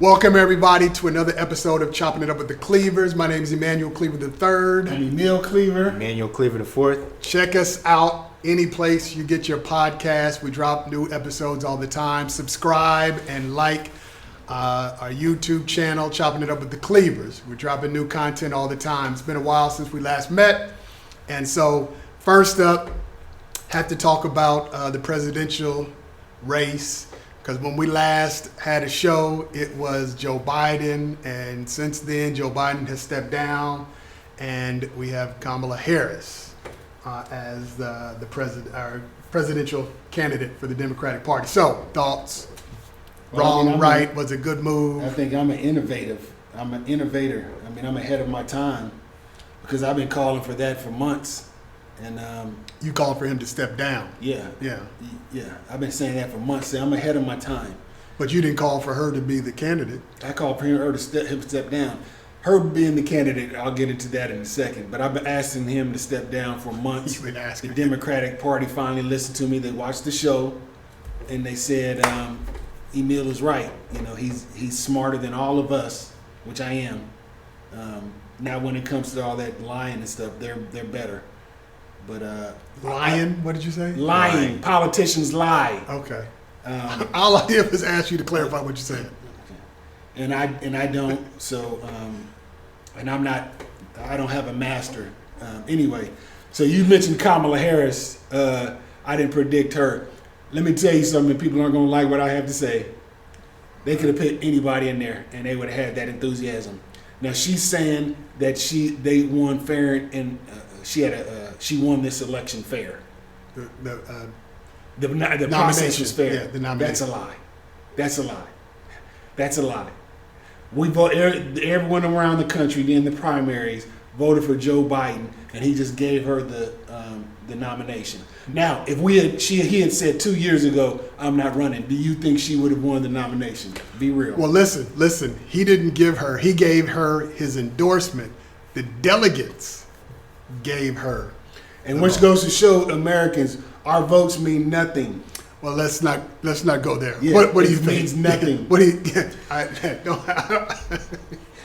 Welcome everybody to another episode of Chopping It Up with the Cleavers. My name is Emmanuel Cleaver III. I'm Emil Cleaver. Emmanuel Cleaver IV. Check us out any place you get your podcast. We drop new episodes all the time. Subscribe and like our YouTube channel, Chopping It Up with the Cleavers. We're dropping new content all the time. It's been a while since we last met. And so first up, have to talk about the presidential race. Because when we last had a show, it was Joe Biden, and since then, Joe Biden has stepped down, and we have Kamala Harris as our presidential candidate for the Democratic Party. So, thoughts? Wrong, right? Was a good move? I think I'm an innovator. I'm ahead of my time because I've been calling for that for months. And you called for him to step down. Yeah. I've been saying that for months. I'm ahead of my time. But you didn't call for her to be the candidate. I called for her to step down. Her being the candidate, I'll get into that in a second. But I've been asking him to step down for months. You've been asking. The Democratic Party finally listened to me. They watched the show, and they said Emil is right. You know, he's smarter than all of us, which I am. Now, when it comes to all that lying and stuff, they're better. But lying? What did you say? Lying. Politicians lie. Okay. All I did was ask you to clarify what you said. And I don't. So and I'm not. I don't have a master. Anyway, so you mentioned Kamala Harris. I didn't predict her. Let me tell you something. People aren't going to like what I have to say. They could have put anybody in there, and they would have had that enthusiasm. Now she's saying that they won fair and. She won this election fair. The process was fair. Yeah, the nomination. That's a lie. We everyone around the country in the primaries voted for Joe Biden, and he just gave her the nomination. Now, if he had said 2 years ago, "I'm not running," do you think she would have won the nomination? Be real. Well, listen. He didn't give her. He gave her his endorsement. The delegates gave her, and which goes to show Americans our votes mean nothing. Well, let's not go there. Yeah, what do you think? It means nothing. What do you?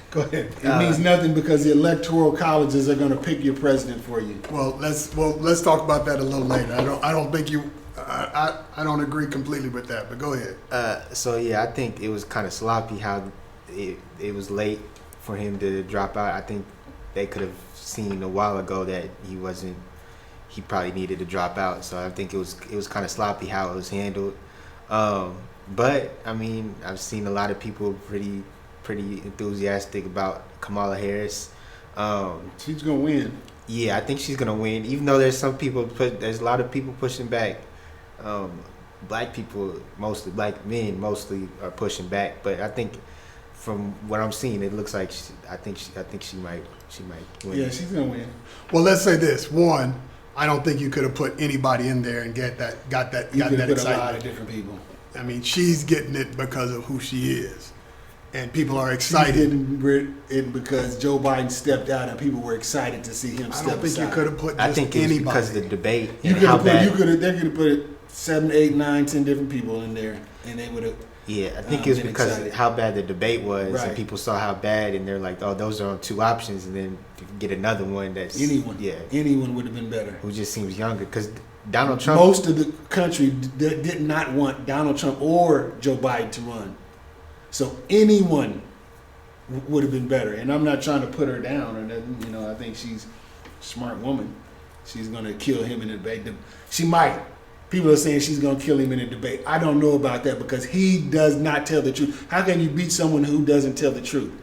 Go ahead. It means nothing because the electoral colleges are going to pick your president for you. Well, let's talk about that a little later. I don't think you. I don't agree completely with that. But go ahead. So yeah, I think it was kind of sloppy how it was late for him to drop out. I think they could have seen a while ago that he probably needed to drop out. So I think it was kind of sloppy how it was handled. But I mean, I've seen a lot of people pretty enthusiastic about Kamala Harris. She's gonna win. Yeah, I think she's gonna win. Even though there's a lot of people pushing back. Black people, mostly black men, mostly are pushing back. But I think from what I'm seeing, it looks like I think she might win. Yeah, she's gonna win. Well, let's say this. One, I don't think you could have put anybody in there and got that excitement. A lot of different people. I mean, she's getting it because of who she is, and people are excited. She's getting it because Joe Biden stepped out, and people were excited to see him step aside. I don't think you could have put just I think it was anybody. because of the debate. They could have put 7, 8, 9, 10 different people in there, and they would have. Yeah, I think it was because of how bad the debate was, right. And people saw how bad, and they're like, "Oh, those are two options," and then you can get another one that's anyone would have been better. Who just seems younger because Donald Trump. Most of the country did not want Donald Trump or Joe Biden to run, so anyone would have been better. And I'm not trying to put her down or nothing. You know, I think she's a smart woman. She's going to kill him in the debate. She might. People are saying she's going to kill him in a debate. I don't know about that because he does not tell the truth. How can you beat someone who doesn't tell the truth?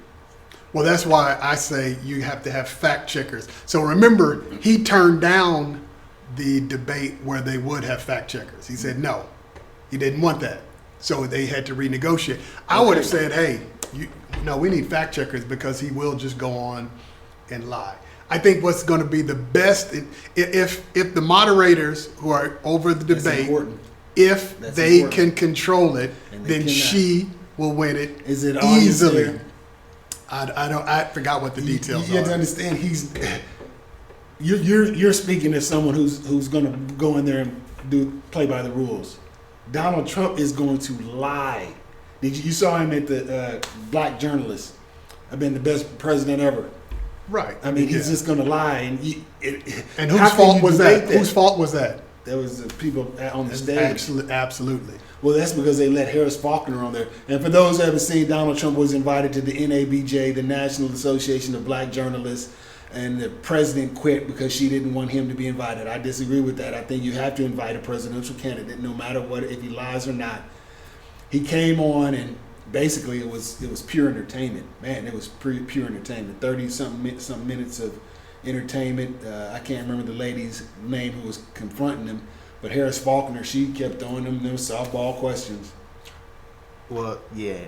Well, that's why I say you have to have fact checkers. So remember, he turned down the debate where they would have fact checkers. He said no. He didn't want that. So they had to renegotiate. I would have said, hey, we need fact checkers because he will just go on and lie. I think what's going to be the best, if the moderators who are over the debate, if they can control it, then she will win it easily. I forgot what the details are. You have to understand, you're speaking as someone who's going to go in there and play by the rules. Donald Trump is going to lie. You saw him at the black journalist? I've been the best president ever. Right. I mean, he's Yeah. just going to lie. And how whose can fault you was debate that? Whose fault was that? That was the people on the stage. Absolutely. Well, that's because they let Harris Faulkner on there. And for those who haven't seen, Donald Trump was invited to the NABJ, the National Association of Black Journalists, and the president quit because she didn't want him to be invited. I disagree with that. I think you have to invite a presidential candidate, no matter what, if he lies or not. He came on, and basically it was pure entertainment. Man, it was pure entertainment. 30-something minutes of entertainment. I can't remember the lady's name who was confronting him. But Harris Faulkner, she kept throwing them softball questions. Well, yeah,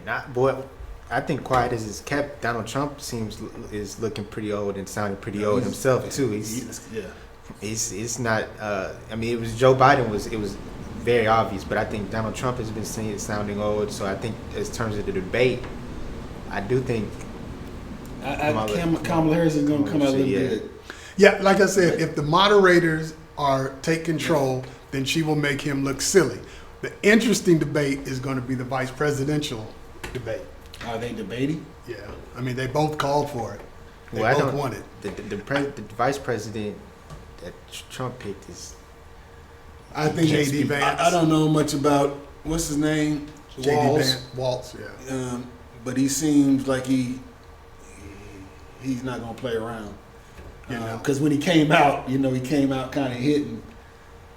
I think quiet as it's kept, Donald Trump is looking pretty old and sounding pretty old himself too. It's not. I mean, it was Joe Biden it was very obvious, but I think Donald Trump has been sounding old. So I think, in terms of the debate, I do think Kamala Harris is going to come out looking good. Yeah, like I said, if the moderators take control, then she will make him look silly. The interesting debate is going to be the vice presidential debate. Are they debating? Yeah, I mean, they both called for it. They Well, both want it. the vice president that Trump picked is. I think J.D. Vance. I don't know much about what's his name, J.D. Waltz, yeah. but he seems like he's not gonna play around. Because when he came out, he came out kind of hitting,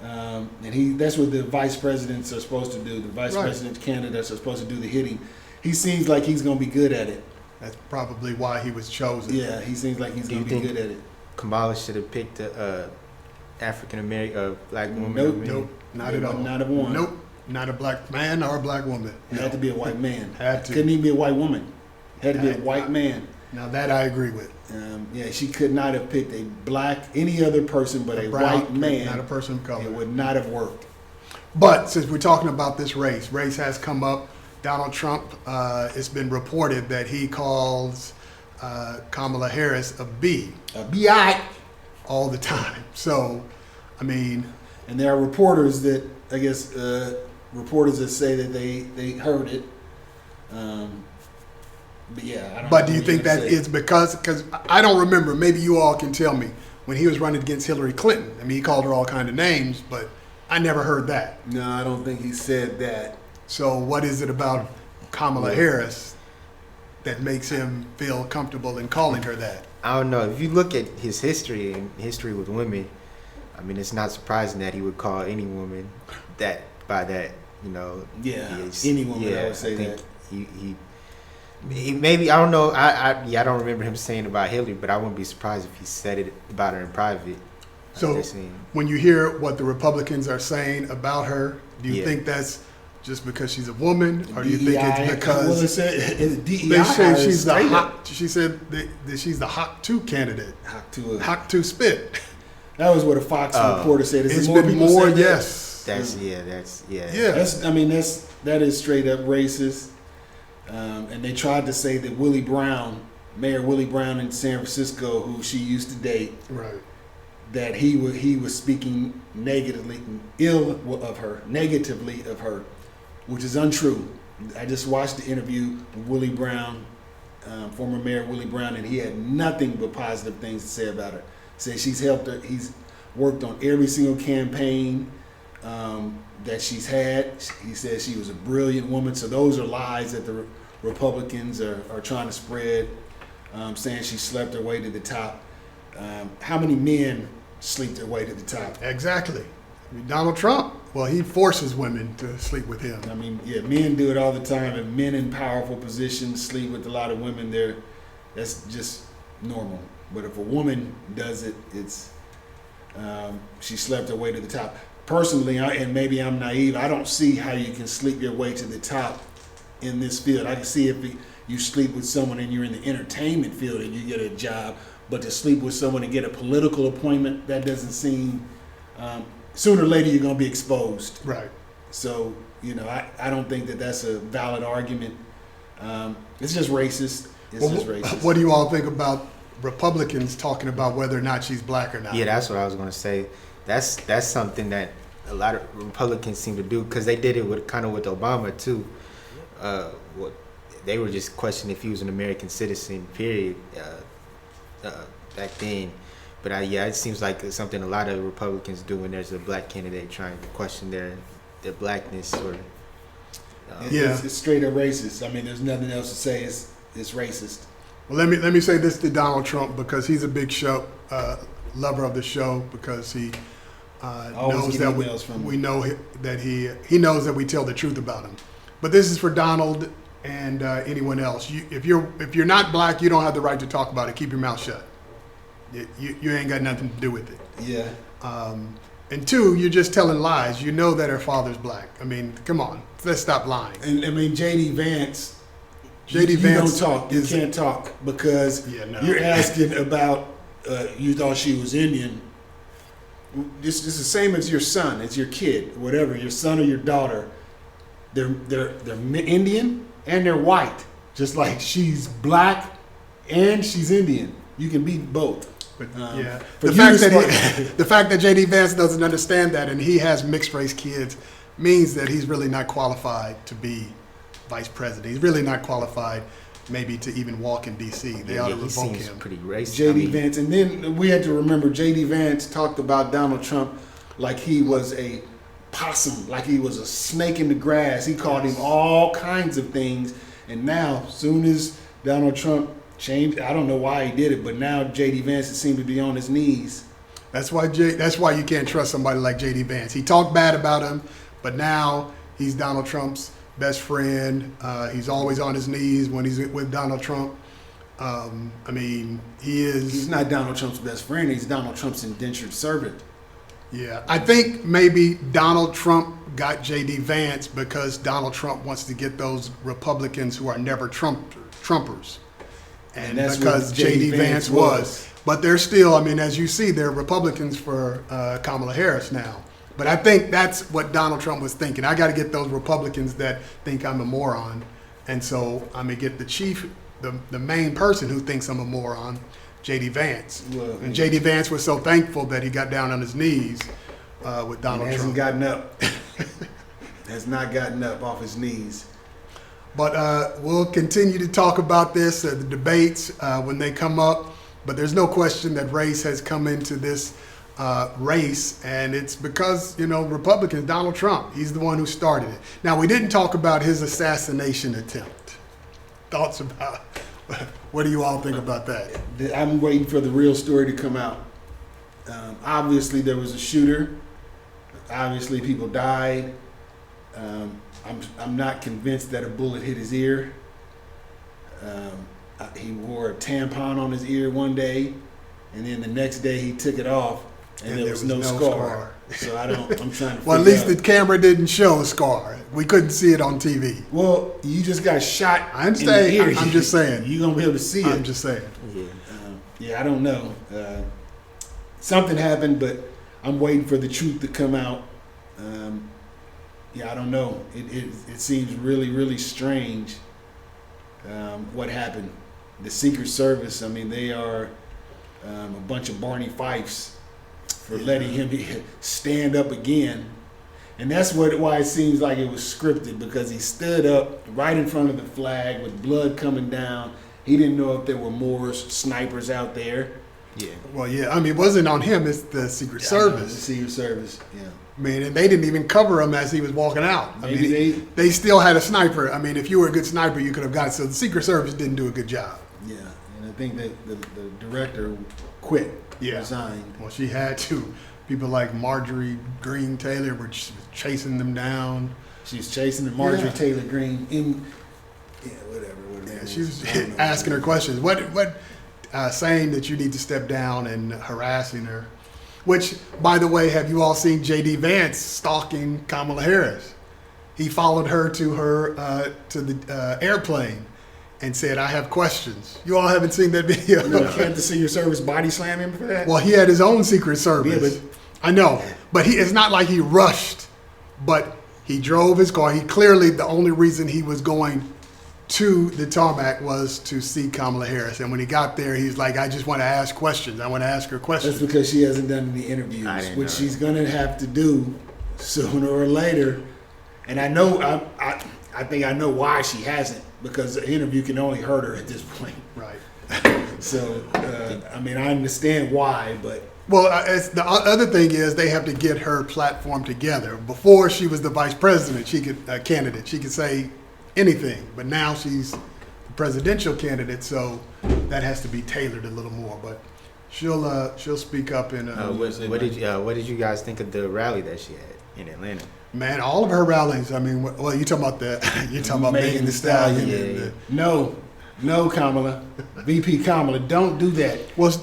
and that's what the vice presidents are supposed to do. The vice president candidates are supposed to do the hitting. He seems like he's gonna be good at it. That's probably why he was chosen. Yeah, he seems like he's gonna be good at it. Kamala should have picked a African American, black woman. Nope, not at all. Not a one. Nope, not a black man or a black woman. It had to be a white man. Had to. Couldn't even be a white woman. Had to be a white man. Now that I agree with. She could not have picked any other person but a brown, white man. not a person of color. It would not have worked. But since we're talking about this race has come up. Donald Trump, it's been reported that he calls Kamala Harris a B. A B.I. all the time. So, I mean, and there are reporters that reporters that say that they heard it. But yeah, I don't. But do you think that it's because I don't remember? Maybe you all can tell me when he was running against Hillary Clinton. I mean, he called her all kind of names, but I never heard that. No, I don't think he said that. So, what is it about Kamala Harris that makes him feel comfortable in calling her that? I don't know. If you look at his history and history with women, I mean, it's not surprising that he would call any woman that by that. Yeah, any woman. I would say that. He maybe, I don't know. I don't remember him saying about Hillary, but I wouldn't be surprised if he said it about her in private. So, when you hear what the Republicans are saying about her, do you think that's just because she's a woman, or do you think it's because they say she's the hot? She said that she's the hot 2 candidate. Hot 2 spit. That was what a Fox reporter said. It's been more, yes. That is straight up racist. And they tried to say that Mayor Willie Brown in San Francisco, who she used to date, right, that he was speaking negatively of her, which is untrue. I just watched the interview with Willie Brown, former Mayor Willie Brown, and he had nothing but positive things to say about her. Said she's helped her. He's worked on every single campaign that she's had. He says she was a brilliant woman. So those are lies that the Republicans are trying to spread, saying she slept her way to the top. How many men sleep their way to the top? Exactly. I mean, Donald Trump, well, he forces women to sleep with him. I mean, yeah, men do it all the time. And men in powerful positions sleep with a lot of women. That's just normal. But if a woman does it, it's she slept her way to the top. Personally, and maybe I'm naive, I don't see how you can sleep your way to the top in this field. I can see if you sleep with someone and you're in the entertainment field and you get a job, but to sleep with someone and get a political appointment, that doesn't seem. Sooner or later, you're going to be exposed. Right. So, I don't think that that's a valid argument. It's just racist. What do you all think about Republicans talking about whether or not she's black or not? Yeah, that's what I was going to say. That's something that a lot of Republicans seem to do, because they did it with Obama too. what they were just questioning if he was an American citizen. Period. Back then. But yeah, it seems like it's something a lot of Republicans do when there's a black candidate trying to question their blackness or. It's straight up racist. I mean, there's nothing else to say. It's racist. Well, let me say this to Donald Trump, because he's a big show lover of the show, because he knows that we know that he knows that we tell the truth about him. But this is for Donald and anyone else. If you're not black, you don't have the right to talk about it. Keep your mouth shut. You ain't got nothing to do with it. Yeah. And two, you're just telling lies. You know that her father's black. I mean, come on, let's stop lying. And I mean, J.D. Vance. J.D. Vance don't talk. You can't talk because you're asking about. You thought she was Indian. This is the same as your son. It's your kid, whatever. Your son or your daughter. They're Indian and they're white. Just like she's black and she's Indian. You can be both. But the fact that J.D. Vance doesn't understand that, and he has mixed race kids, means that he's really not qualified to be vice president. He's really not qualified, maybe, to even walk in D.C. They ought to revoke him. Pretty racist. J.D. Vance, and then we had to remember J.D. Vance talked about Donald Trump like he was a possum, like he was a snake in the grass. He called him all kinds of things, and now, soon as Donald Trump changed, I don't know why he did it, but now J.D. Vance seems to be on his knees. That's why you can't trust somebody like J.D. Vance. He talked bad about him, but now he's Donald Trump's best friend. He's always on his knees when he's with Donald Trump. I mean, he's not Donald Trump's best friend. He's Donald Trump's indentured servant. Yeah, I think maybe Donald Trump got J.D. Vance because Donald Trump wants to get those Republicans who are never Trumpers. And that's because J.D. Vance was. But they're still, I mean, as you see, they're Republicans for Kamala Harris now. But I think that's what Donald Trump was thinking. I got to get those Republicans that think I'm a moron. And so I'm going to get the main person who thinks I'm a moron, J.D. Vance. Well, and J.D. Vance was so thankful that he got down on his knees with Donald Trump. Hasn't gotten up. Has not gotten up off his knees. But we'll continue to talk about this, the debates, when they come up. But there's no question that race has come into this race, and it's because, Republicans, Donald Trump, he's the one who started it. Now, we didn't talk about his assassination attempt. Thoughts about, what do you all think about that? I'm waiting for the real story to come out. Obviously, there was a shooter. Obviously, people died. I'm not convinced that a bullet hit his ear. He wore a tampon on his ear one day, and then the next day he took it off, and there was no scar. So I'm trying to. Well, at least the camera didn't show a scar. We couldn't see it on TV. Well, you just got shot. I understand. In the ear. I'm just saying. You're gonna be able to see it. I'm just saying. Yeah, I don't know. Something happened, but I'm waiting for the truth to come out. I don't know. It seems really, really strange what happened. The Secret Service, I mean, they are a bunch of Barney Fifes for letting him stand up again. And that's why it seems like it was scripted, because he stood up right in front of the flag with blood coming down. He didn't know if there were more snipers out there. Yeah. Well, yeah. I mean, it wasn't on him. It's the Secret Service. The Secret Service, yeah. I mean, and they didn't even cover him as he was walking out. They still had a sniper. I mean, if you were a good sniper, you could have got it. So the Secret Service didn't do a good job. Yeah, and I think that the director quit, resigned. Well, she had to. People like Marjorie Greene Taylor were chasing them down. She was chasing Marjorie Taylor Greene whatever. Yeah, she was asking her questions. Saying that you need to step down and harassing her. Which, by the way, have you all seen J.D. Vance stalking Kamala Harris? He followed her to the airplane and said, "I have questions." You all haven't seen that video? No, can't the Secret Service body slam him for that? Well, he had his own Secret Service. Yeah, I know, but it's not like he rushed. But he drove his car. He clearly, the only reason he was going to the tarmac was to see Kamala Harris. And when he got there, he's like, "I just want to ask questions. I want to ask her questions." That's because she hasn't done any interviews, which she's going to have to do sooner or later. And I know, I think I know why she hasn't, because the interview can only hurt her at this point. Right. So, I mean, I understand why, but Well, the other thing is they have to get her platform together. Before she was the vice president, she could candidate. She could say anything, but now she's the presidential candidate, so that has to be tailored a little more. But she'll speak up in. What did you guys think of the rally that she had in Atlanta? Man, all of her rallies. I mean, well, you talking about Megan Thee Stallion. Yeah. And no, Kamala, VP Kamala, don't do that. well,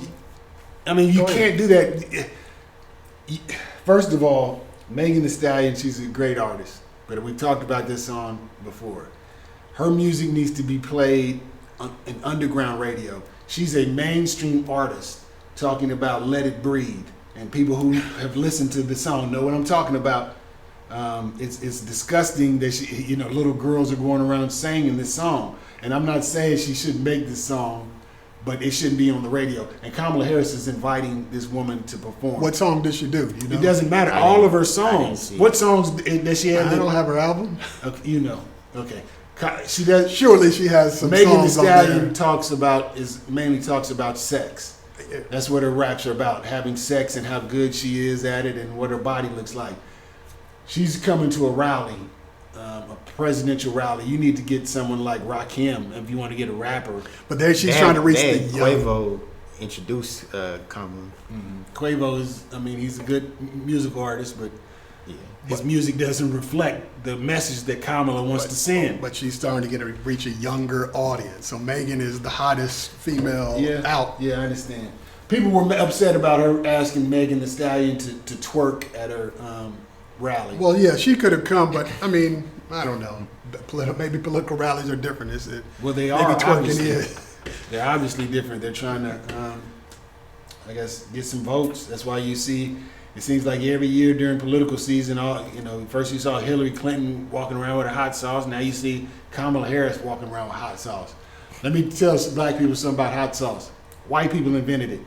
I mean, you Go ahead. can't do that. First of all, Megan Thee Stallion, she's a great artist, but we talked about this song before. Her music needs to be played in underground radio. She's a mainstream artist talking about "Let It Breathe," and people who have listened to the song know what I'm talking about. It's disgusting that little girls are going around singing this song, and I'm not saying she shouldn't make this song, but it shouldn't be on the radio. And Kamala Harris is inviting this woman to perform. what song did she do? You know? It doesn't matter. I All didn't- of her I didn't songs. see What it. songs does she have? I don't have her album. Okay, you know. Okay, she does. Surely she has some Megan Thee songs on there. Stallion mainly talks about sex. That's what her raps are about: having sex and how good she is at it, and what her body looks like. She's coming to a rally, a presidential rally. You need to get someone like Rakim if you want to get a rapper. But there she's trying to reach the young. Quavo introduced Kamala. Quavo he's a good musical artist, but Yeah. his music doesn't reflect the message that Kamala wants to send. But she's starting to reach a younger audience. So Megan is the hottest female out. Yeah, I understand. People were upset about her asking Megan Thee Stallion to twerk at her rally. Well, yeah, she could have come, but I mean, I don't know. Maybe political rallies are different. Well, they maybe are twerking obviously. is. They're obviously different. They're trying to, I guess, get some votes. That's why you see. It seems like every year during political season, first you saw Hillary Clinton walking around with a hot sauce. Now you see Kamala Harris walking around with hot sauce. Let me tell some black people something about hot sauce. White people invented it.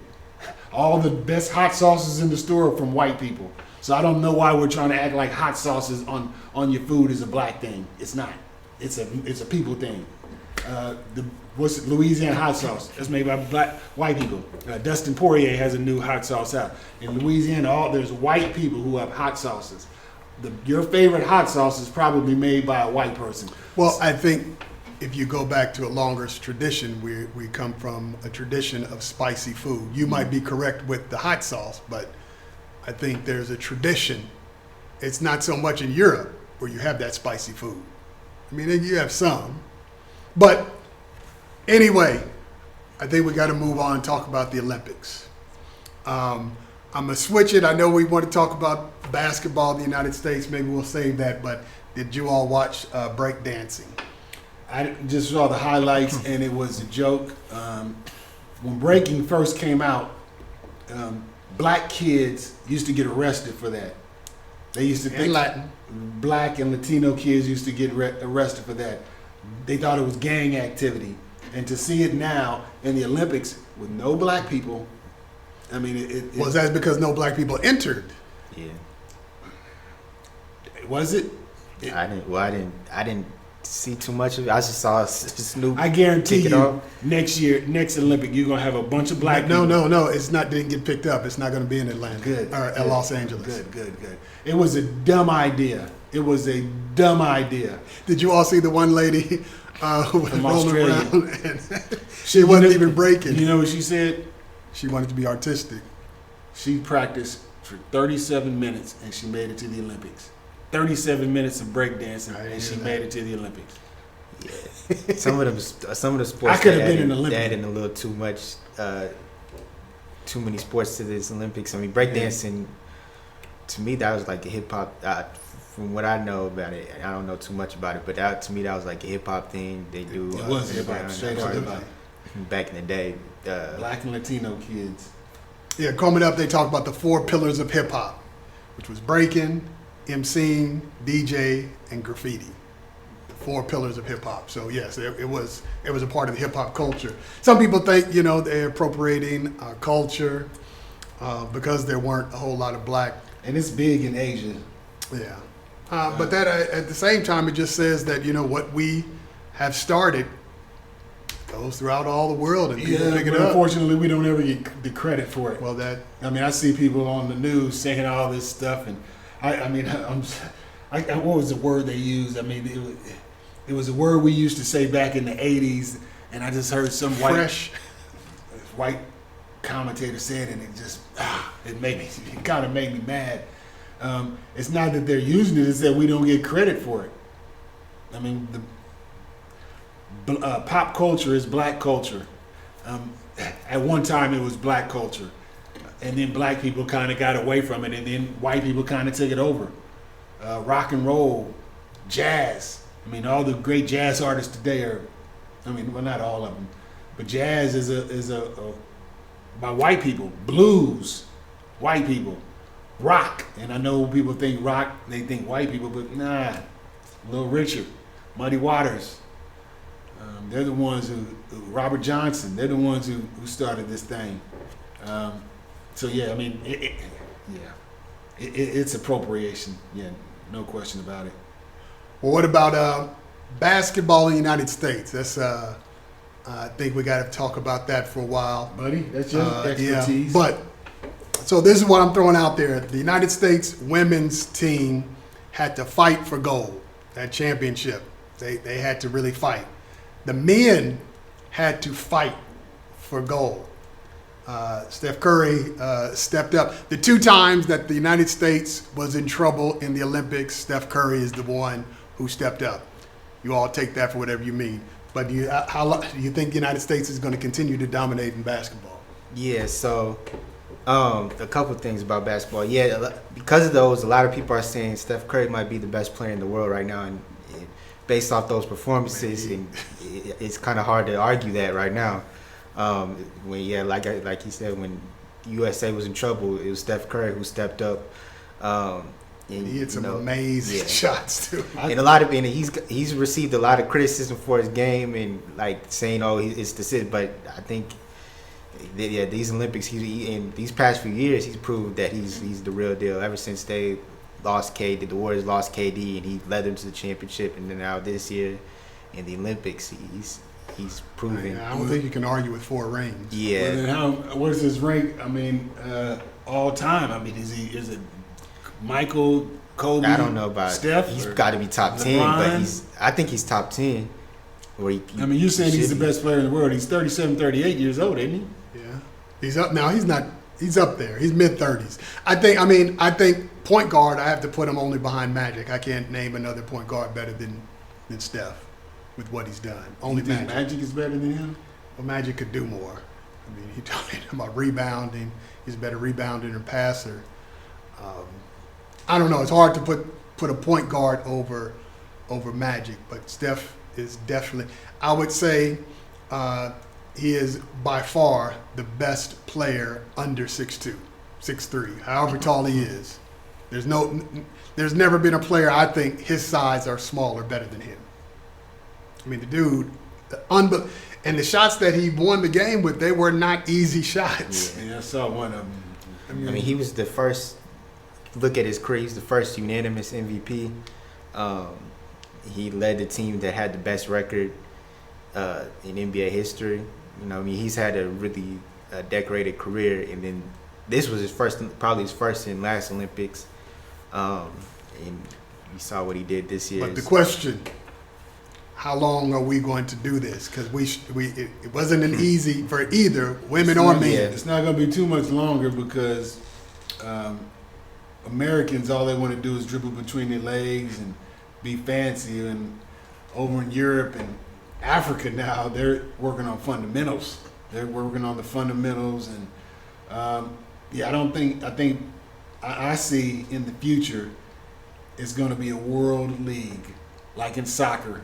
All the best hot sauces in the store are from white people. So I don't know why we're trying to act like hot sauces on your food is a black thing. It's not. It's a people thing. Louisiana hot sauce? That's made by white people. Dustin Poirier has a new hot sauce out. In Louisiana, there's white people who have hot sauces. Your favorite hot sauce is probably made by a white person. Well, I think if you go back to a longer tradition, we come from a tradition of spicy food. You might be correct with the hot sauce, but I think there's a tradition. It's not so much in Europe where you have that spicy food. I mean, you have some. But anyway, I think we got to move on and talk about the Olympics. I'm going to switch it. I know we want to talk about basketball in the United States. Maybe we'll save that. But did you all watch break dancing? I just saw the highlights, and it was a joke. When breaking first came out, black kids used to get arrested for that. They used to think Latin. Black and Latino kids used to get arrested for that. They thought it was gang activity. And to see it now in the Olympics with no black people, I mean, Was that because no black people entered? Yeah. Was it? I didn't see too much of it. I just saw Snoop. I guarantee kick it you, off. next Olympic, you're gonna have a bunch of black people. No. It's not. Didn't get picked up. It's not going to be in Atlanta. Good. Or good, Los Angeles. Good. It was a dumb idea. Did you all see the one lady who was From rolling Australia. around and she wasn't even breaking? You know what she said? She wanted to be artistic. She practiced for 37 minutes and she made it to the Olympics. 37 minutes of breakdancing and she made it to the Olympics. Yeah. Some of the sports I could have they been an added- Olympic. they added a little too much, too many sports to this Olympics. I mean, breakdancing to me that was like a hip hop. From what I know about it, I don't know too much about it, but to me that was like a hip hop thing they do. It was hip hop, straight up hip hop. Back in the day. Black and Latino kids. Yeah, coming up, they talk about the 4 pillars of hip hop, which was breaking, MCing, DJ, and graffiti. The 4 pillars of hip hop. So yes, it was a part of the hip hop culture. Some people think they're appropriating our culture because there weren't a whole lot of black. And it's big in Asia. Yeah, But that at the same time, it just says that what we have started goes throughout all the world, and people pick it but up. unfortunately, we don't ever get the credit for it. Well, that I mean, I see people on the news saying all this stuff, and what was the word they used? I mean, it was a word we used to say back in the '80s, and I just heard some white commentator say it, and it just it kind of made me mad. It's not that they're using it; it's that we don't get credit for it. I mean, pop culture is black culture. At one time, it was black culture, and then black people kind of got away from it, and then white people kind of took it over. Rock and roll, jazz. I mean, all the great jazz artists today are, well, not all of them, but jazz is by white people. Blues, white people. Rock, and I know people think rock, they think white people, but nah. Little Richard, Muddy Waters. They're the ones who Robert Johnson. They're the ones who started this thing. So yeah, I mean, it's appropriation. Yeah, no question about it. Well, what about basketball in the United States? That's I think we got to talk about that for a while, buddy. That's your expertise. Yeah, but so this is what I'm throwing out there: the United States women's team had to fight for gold, that championship. They had to really fight. The men had to fight for gold. Steph Curry stepped up. The 2 times that the United States was in trouble in the Olympics, Steph Curry is the one who stepped up. You all take that for whatever you mean. But do you think the United States is going to continue to dominate in basketball? Yeah, so a couple things about basketball. Yeah, because of those, a lot of people are saying Steph Curry might be the best player in the world right now, and based off those performances, and it's kind of hard to argue that right now. Like he said, when USA was in trouble, it was Steph Curry who stepped up. And he hit some amazing shots too. And he's received a lot of criticism for his game and like saying, "Oh, it's the sit." But I think, these Olympics, in these past few years, he's proved that he's the real deal. Ever since they lost KD, the Warriors lost KD, and he led them to the championship, and then now this year in the Olympics, he's proven. I don't think you can argue with 4 rings. Yeah. Well, then what's his rank? All time. is it Michael, Kobe? I don't know about Steph. He's got to be top 10, but I think he's top 10. You're saying he's the best player in the world. He's 37, 38 years old, isn't he? Yeah, he's up now. He's not. He's up there. He's mid-30s. I think point guard, I have to put him only behind Magic. I can't name another point guard better than Steph with what he's done. Only you think Magic is better than him? Well, Magic could do more. He told me about rebounding. He's a better rebounder and passer. I don't know. It's hard to put a point guard over Magic, but Steph is definitely. I would say he is by far the best player under 6'2", 6'3", however tall he is. There's never been a player I think his size or smaller better than him. The dude, and the shots that he won the game with, they were not easy shots. Yeah, I saw one of them. He was the first. Look at his career. He's the first unanimous MVP. He led the team that had the best record in NBA history. He's had a really decorated career, and then this was probably his first and last Olympics. And you saw what he did this year. But the question: how long are we going to do this? Because it wasn't an easy for either women or men. It's not going to be too much longer because Americans, all they want to do is dribble between their legs and be fancy. And over in Europe and Africa now, they're working on fundamentals. They're working on the fundamentals, and I see in the future it's going to be a world league, like in soccer,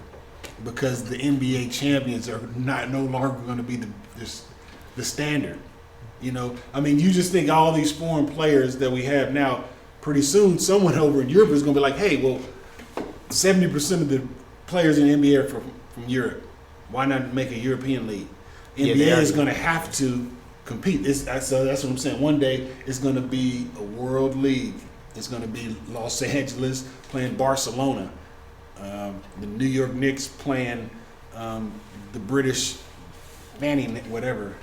because the NBA champions are no longer going to be the standard. You just think all these foreign players that we have now. Pretty soon, someone over in Europe is going to be like, "Hey, well, 70% of the players in the NBA are from Europe. Why not make a European league?" NBA is going to have to compete. So that's what I'm saying. One day it's going to be a world league, It's going to be Los Angeles playing Barcelona. The New York Knicks playing the British Fanny, whatever.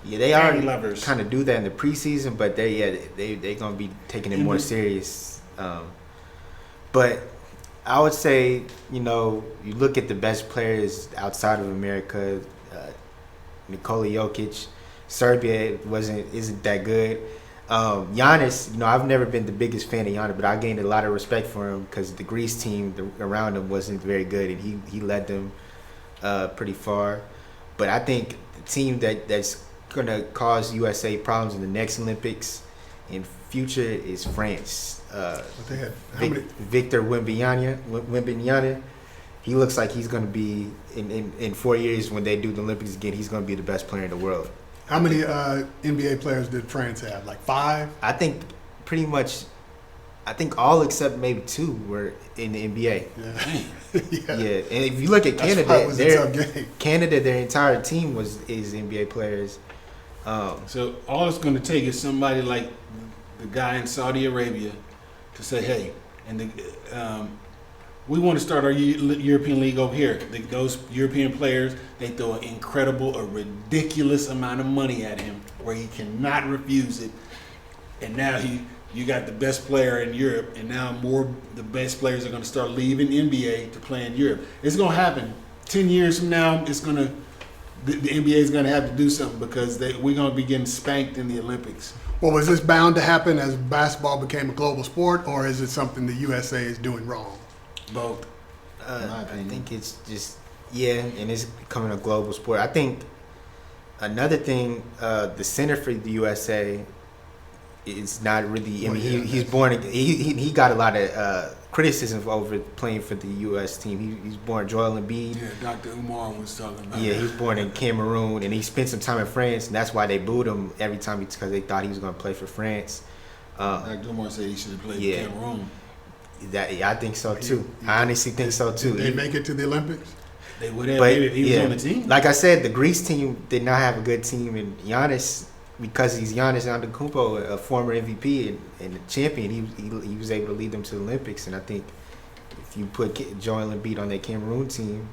Yeah, they Fanny already lovers. kind of do that in the preseason, but they gonna be taking it more serious. But I would say, you know, you look at the best players outside of America, Nikola Jokic, Serbia isn't that good. Giannis, you know, I've never been the biggest fan of Giannis, but I gained a lot of respect for him because the Greece team around him wasn't very good, and he led them pretty far. But I think the team that's gonna cause USA problems in the next Olympics in future is France. But they had Victor Wembanyama. He looks like he's gonna be in 4 years when they do the Olympics again. He's gonna be the best player in the world. How many NBA players did France have? Like 5? I think pretty much. I think all except maybe 2 were in the NBA. Yeah. Yeah, and if you look at That's why it was a tough game. Canada, their entire team is NBA players. So all it's going to take is somebody like the guy in Saudi Arabia to say, "Hey, we want to start our European League over here." Those European players, they throw a ridiculous amount of money at him where he cannot refuse it, and now you got the best player in Europe, and now the best players are going to start leaving NBA to play in Europe. It's going to happen. 10 years from now, the NBA is going to have to do something because we're going to be getting spanked in the Olympics. Well, was this bound to happen as basketball became a global sport, or is it something the USA is doing wrong? Both. I think it's just and it's becoming a global sport. I think another thing, the center for the USA. It's not really. I mean, he's born. He got a lot of criticism over playing for the U.S. team. He's born Joel Embiid. Yeah, Dr. Umar was talking about. Yeah, he was born in Cameroon, and he spent some time in France, and that's why they booed him every time because they thought he was going to play for France. Dr. Umar said he should have played for Cameroon. I think so too. I honestly think so too. Did they make it to the Olympics? They would have maybe if he was on the team. Like I said, the Greece team did not have a good team, and Giannis. Because he's Giannis Antetokounmpo, a former MVP and a champion, he was able to lead them to the Olympics. And I think if you put Joel Embiid on that Cameroon team,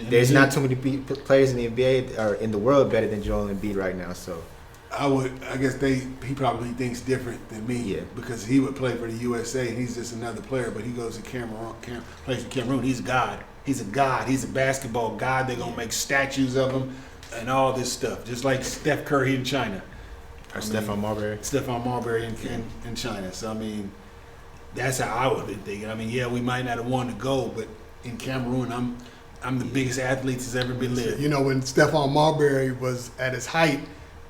there's not too many players in the NBA or in the world better than Joel Embiid right now. So I guess he probably thinks different than me. Yeah. Because he would play for the USA and he's just another player, but he goes to Cameroon, plays for Cameroon. He's a god. He's a god. He's a basketball god. They're gonna make statues of him. And all this stuff, just like Steph Curry in China, or Stephon Marbury in China. So I mean, that's how I would be thinking. I mean, yeah, we might not have won the gold, but in Cameroon, I'm the biggest athlete that's ever been lived. You know, when Stephon Marbury was at his height,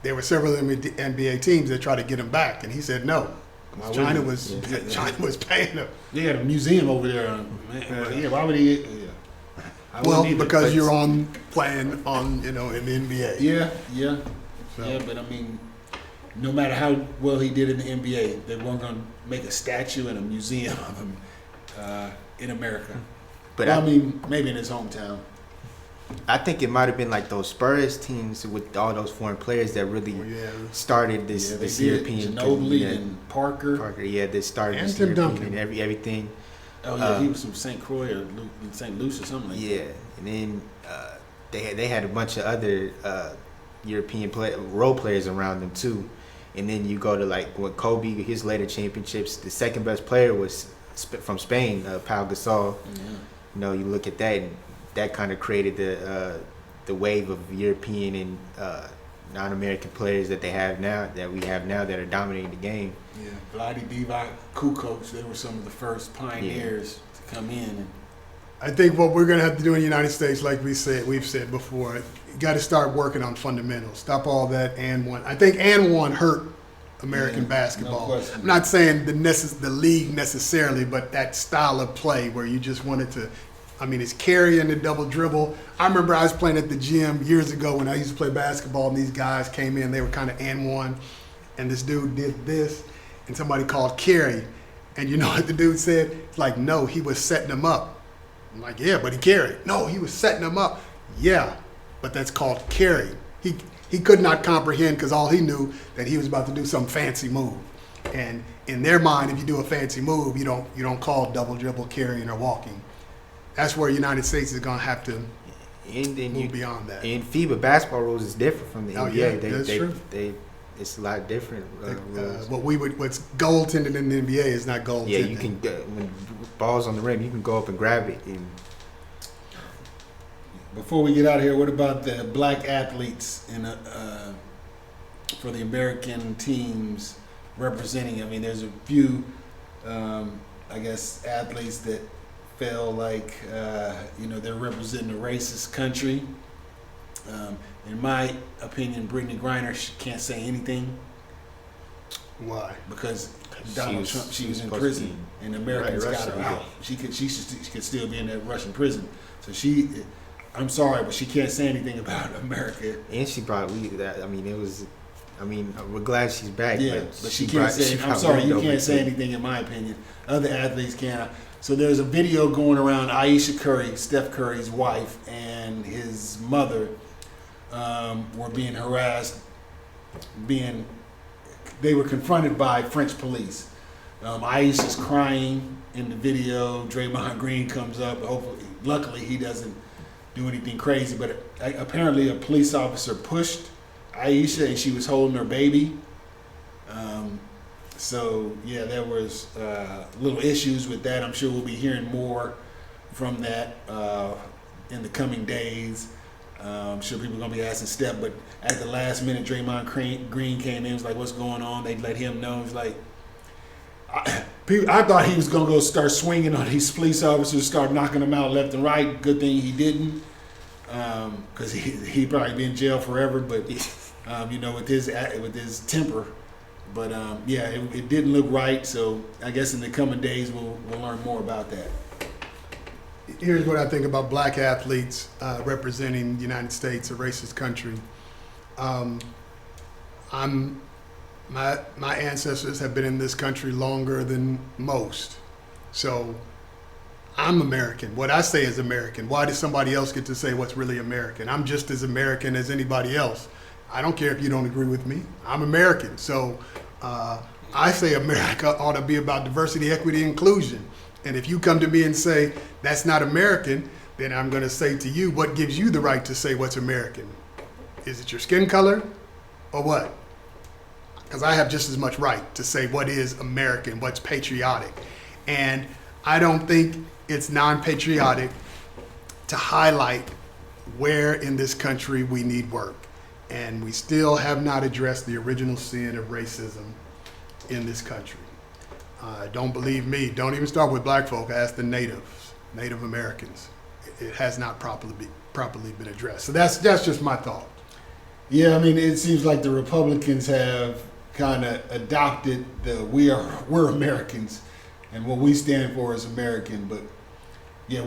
there were several NBA teams that tried to get him back, and he said no. China was paying him. They had a museum over there. Why would he? Yeah. Well, because you're playing on, in the NBA. Yeah. But I mean, no matter how well he did in the NBA, they weren't going to make a statue and a museum of him in America. But I mean, maybe in his hometown. I think it might have been like those Spurs teams with all those foreign players that really started this European. Ginobili and Parker. They started and this Tim European Duncan. and everything. Oh yeah, he was from St. Croix or St. Lucie or something like that. Yeah, and then they had a bunch of other European role players around them too. And then you go to like when Kobe, his later championships, the second best player was from Spain, Pau Gasol. Yeah. You know, you look at that, and that kind of created the wave of European and non-American players that we have now that are dominating the game. Yeah, Vlade Divac, Kukoc, they were some of the first pioneers to come in. And I think what we're going to have to do in the United States, like we've said before, you got to start working on fundamentals. Stop all that and one. I think and one hurt American basketball. No question. I'm not saying the league necessarily, but that style of play where you just wanted to. I mean, it's carrying the double dribble. I remember I was playing at the gym years ago when I used to play basketball, and these guys came in. They were kind of and one, and this dude did this, and somebody called carry, and you know what the dude said? It's like, no, he was setting them up. I'm like, yeah, but he carried. No, he was setting them up. Yeah, but that's called carry. He could not comprehend because all he knew that he was about to do some fancy move. And in their mind, if you do a fancy move, you don't call double dribble, carrying, or walking. That's where United States is going to have to move beyond that. And FIBA basketball rules is different from the NBA. Yeah, that's true. It's a lot different rules. What's goaltending in the NBA is not goaltending. Yeah, you can when balls on the rim, you can go up and grab it. And Before we get out of here, what about the black athletes for the American teams representing? I mean, there's a few, I guess, athletes that feel like they're representing a racist country. In my opinion, Brittany Griner can't say anything. Why? Because Donald Trump, she was in prison, and Americans got her out. She could still be in that Russian prison. So I'm sorry, but she can't say anything about America. And she probably that. We're glad she's back. Yeah, but she can't say. I'm sorry, you can't say anything in my opinion. Other athletes can. So there's a video going around. Aisha Curry, Steph Curry's wife, and his mother were being harassed. They were confronted by French police. Aisha's crying in the video. Draymond Green comes up. Luckily, he doesn't do anything crazy. But apparently, a police officer pushed Aisha, and she was holding her baby. There was little issues with that. I'm sure we'll be hearing more from that in the coming days. I'm sure people are going to be asking Steph, but at the last minute, Draymond Green came in, was like, what's going on? They let him know. He's like, I thought he was going to go start swinging on these police officers, start knocking them out left and right. Good thing he didn't, because he'd probably be in jail forever, but, with his temper. But, it didn't look right, so I guess in the coming days, we'll learn more about that. Here's what I think about black athletes representing the United States, a racist country. My ancestors have been in this country longer than most, so I'm American. What I say is American. Why does somebody else get to say what's really American? I'm just as American as anybody else. I don't care if you don't agree with me. I'm American. So I say America ought to be about diversity, equity, inclusion. And if you come to me and say that's not American, then I'm going to say to you, what gives you the right to say what's American? Is it your skin color or what? Because I have just as much right to say what is American, what's patriotic. And I don't think it's non-patriotic to highlight where in this country we need work. And we still have not addressed the original sin of racism in this country. Don't believe me. Don't even start with black folk. Ask the Native Americans. It has not properly been addressed. So that's just my thought. Yeah, I mean, it seems like the Republicans have kind of adopted we're Americans, and what we stand for is American. But yeah,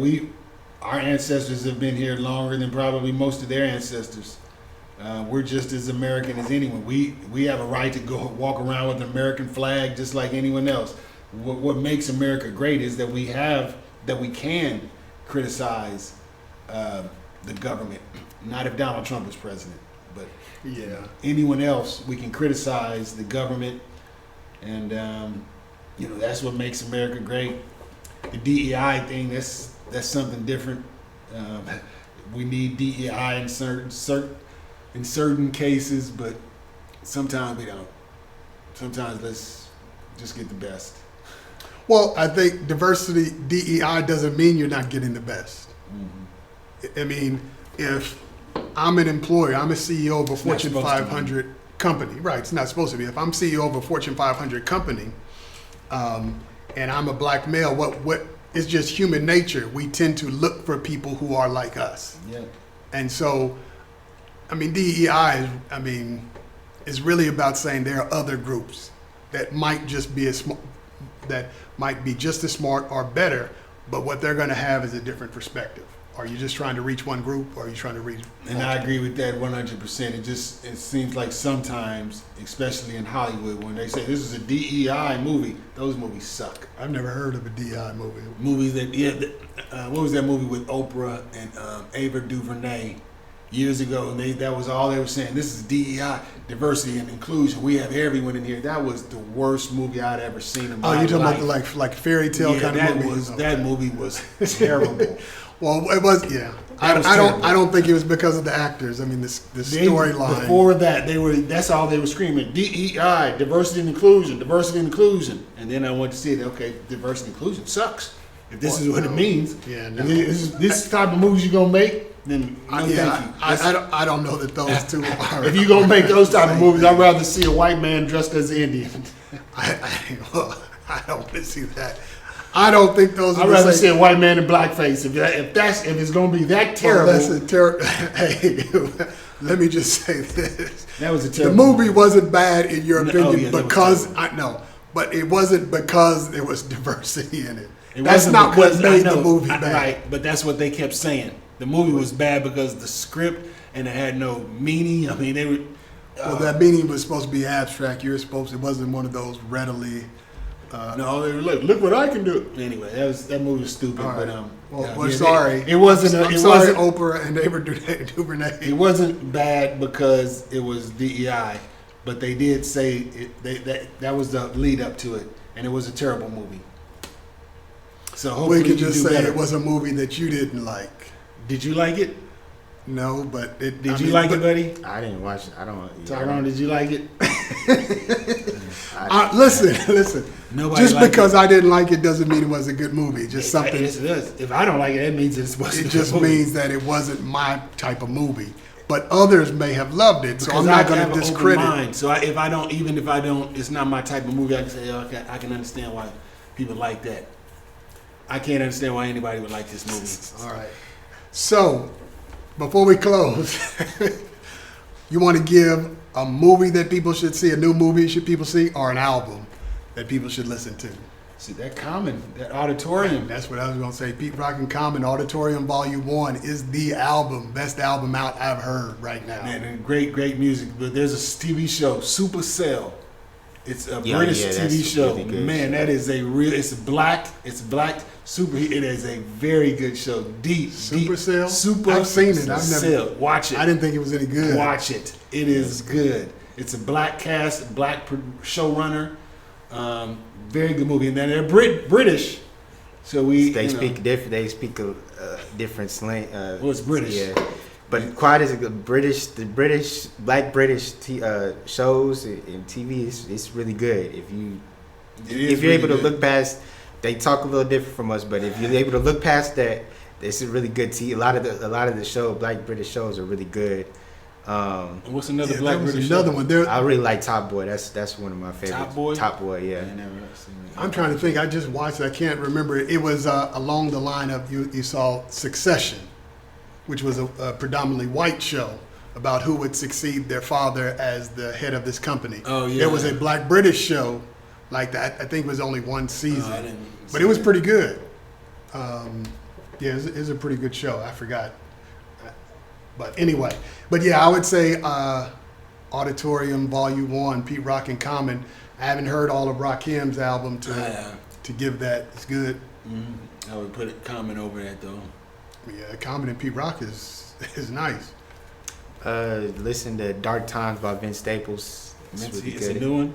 our ancestors have been here longer than probably most of their ancestors. We're just as American as anyone. We have a right to go walk around with an American flag just like anyone else. What makes America great is that we can criticize the government. Not if Donald Trump is president, but anyone else, we can criticize the government, and that's what makes America great. The DEI thing, that's something different. We need DEI in certain cases, but sometimes we don't. Sometimes let's just get the best. Well, I think diversity, DEI, doesn't mean you're not getting the best. Mm-hmm. I mean, if I'm an employer, I'm a CEO of a Fortune 500 company. Right, it's not supposed to be. If I'm CEO of a Fortune 500 company, and I'm a black male, what it's just human nature. We tend to look for people who are like us. Yeah. And so, I mean, DEI is really about saying there are other groups that might just be just as smart or better, but what they're going to have is a different perspective. Are you just trying to reach one group, or are you trying to reach? And I agree with that 100%. It seems like sometimes, especially in Hollywood, when they say this is a DEI movie, those movies suck. I've never heard of a DEI movie. Movies what was that movie with Oprah and Ava DuVernay? years ago, and that was all they were saying. This is DEI, diversity and inclusion. We have everyone in here. That was the worst movie I'd ever seen in my life. Oh, you're talking about the like fairy tale kind of movie? That movie was terrible. Well, it was, yeah. I don't think it was because of the actors. I mean, the storyline. Before that, that's all they were screaming. DEI, diversity and inclusion, diversity and inclusion. And then I went to see it. Okay, diversity and inclusion sucks. If this is what it means, yeah, no. this type of movies you're gonna make, then thank you. I don't know that those two are. If you're gonna make those type of movies, I'd rather see a white man dressed as Indian. I don't want to see that. I don't think those are I'd rather see a white man in blackface. If it's gonna be that terrible. Well, hey, let me just say this. That was a terrible. The movie wasn't bad in your opinion because I know, but it wasn't because there was diversity in it. It That's not what made the movie bad. Right, but that's what they kept saying. The movie was bad because the script and it had no meaning. I mean, they were. Well, that meaning was supposed to be abstract. It wasn't one of those readily. No, they were look what I can do. Anyway, that movie was stupid. Right. But we're sorry. It wasn't. I'm sorry, Oprah and Ava DuVernay. It wasn't bad because it was DEI, but they did say that was the lead up to it, and it was a terrible movie. So hopefully we could just say better. it was a movie that you didn't like. Did you like it? No, but it. Did you like it, buddy? I didn't watch it. I don't. Tyrone, did you like it? Listen. Nobody just because it. I didn't like it doesn't mean it was a good movie. Just something. It does. If I don't like it, that means it wasn't. It just means that it wasn't my type of movie. But others may have loved it, so I'm not going to discredit. Mind. So if I don't, it's not my type of movie. I can say, okay, I can understand why people like that. I can't understand why anybody would like this movie. All right. So, before we close, you want to give a movie that people should see, a new movie should people see, or an album that people should listen to? See, that Auditorium. That's what I was going to say. Pete Rock and Common, Auditorium Volume 1 is the album, best album out I've heard right now. Man, and great music. But there's a TV show, Supercell. It's a British TV show. Really man, that is it's black super. It is a very good show. Supercell? Super. I've seen it. I've never watch it. I didn't think it was any good. Watch it. It is good. It's a black cast, black showrunner. Very good movie. And then they're British. So they speak different. They speak a different slang. Well, it's British. Yeah. But quite as the British black British shows and TV, it's really good. If you're able to look past, they talk a little different from us, but if you're able to look past that, it's a really good TV. A lot of the show black British shows are really good. What's another black British another show? one there? I really like Top Boy. That's one of my favorites. Top Boy, yeah. I'm trying to think. I just watched it. I can't remember. It was along the line of you saw Succession, which was a predominantly white show about who would succeed their father as the head of this company. Oh, yeah. There was a black British show like that. I think it was only one season, but it was pretty good. It's a pretty good show. I forgot. But anyway, I would say Auditorium Volume 1, Pete Rock and Common. I haven't heard all of Rakim's album to give that. It's good. Mm-hmm. I would put it Common over that though. Yeah, Common and Pete Rock is nice. Listen to Dark Times by Vince Staples. It's really good. It's a new one?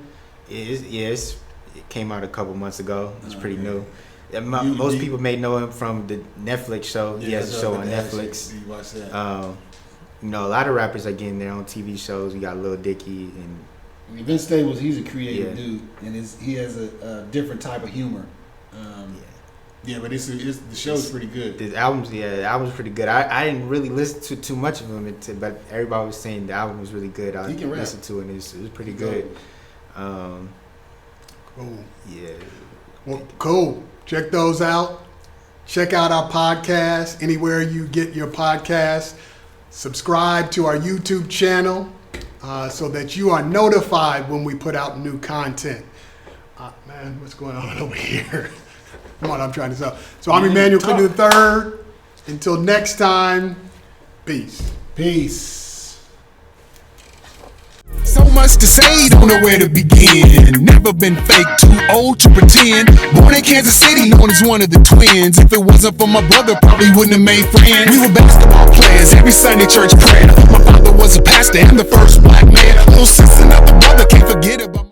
It came out a couple months ago. It's pretty new. Most people may know him from the Netflix show. He has a show on Netflix. You watch that? A lot of rappers are getting their own TV shows. We got Lil Dicky and Vince Staples. He's a creative dude, and he has a different type of humor. Yeah, but the show's pretty good. The album's pretty good. I didn't really listen to too much of him, but everybody was saying the album was really good. I listened to it, and it was pretty good. Cool. Yeah. Well, cool. Check those out. Check out our podcast anywhere you get your podcast. Subscribe to our YouTube channel so that you are notified when we put out new content. Man, what's going on over here? Come on, I'm trying to sell. So I'm Emmanuel Clinton III. Until next time, peace. Peace. So much to say, don't know where to begin. Never been fake, too old to pretend. Born in Kansas City, known as one of the twins. If it wasn't for my brother, probably wouldn't have made friends. We were basketball players, every Sunday church prayer. My father was a pastor and the first black man. Little sister, another brother, can't forget about